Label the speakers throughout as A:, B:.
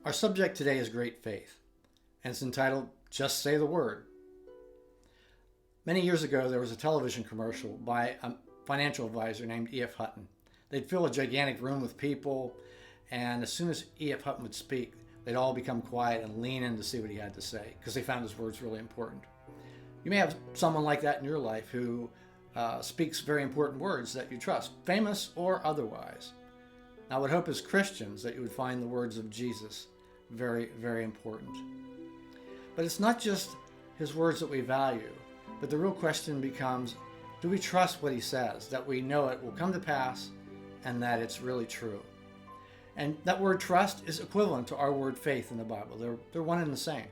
A: Our subject today is great faith, and it's entitled Just Say the Word. Many years ago, there was a television commercial by a financial advisor named E.F. Hutton. They'd fill a gigantic room with people, and as soon as E.F. Hutton would speak, they'd all become quiet and lean in to see what he had to say, because they found his words really important. You may have someone like that in your life who speaks very important words that you trust, famous or otherwise. I would hope as Christians that you would find the words of Jesus very, very important. But it's not just his words that we value, but the real question becomes, do we trust what he says, that we know it will come to pass and that it's really true? And that word trust is equivalent to our word faith in the Bible. They're one and the same.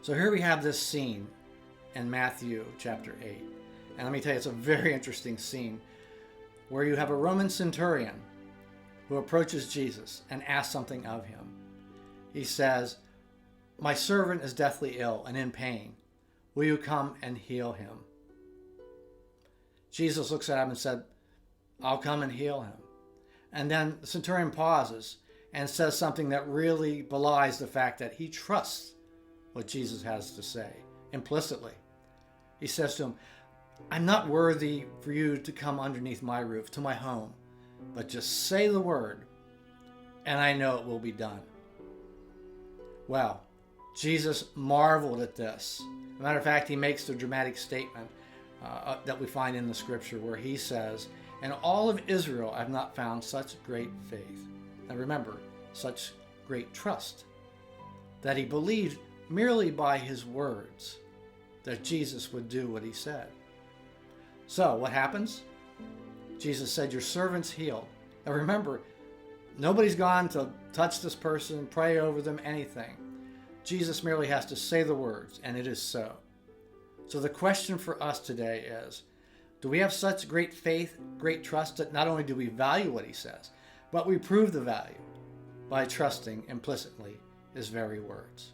A: So here we have this scene in Matthew chapter 8. And let me tell you, it's a very interesting scene where you have a Roman centurion who approaches Jesus and asks something of him. He says, "My servant is deathly ill and in pain. Will you come and heal him?" Jesus looks at him and said, "I'll come and heal him." And then the centurion pauses and says something that really belies the fact that he trusts what Jesus has to say implicitly. He says to him, "I'm not worthy for you to come underneath my roof, to my home, but just say the word, and I know it will be done." Well, Jesus marveled at this. As a matter of fact, he makes the dramatic statement that we find in the scripture where he says, "In all of Israel I've not found such great faith." Now remember, such great trust, that he believed merely by his words that Jesus would do what he said. So what happens? Jesus said, "Your servant's healed." Now remember, nobody's gone to touch this person, pray over them, anything. Jesus merely has to say the words, and it is so. So the question for us today is, do we have such great faith, great trust that not only do we value what he says, but we prove the value by trusting implicitly his very words?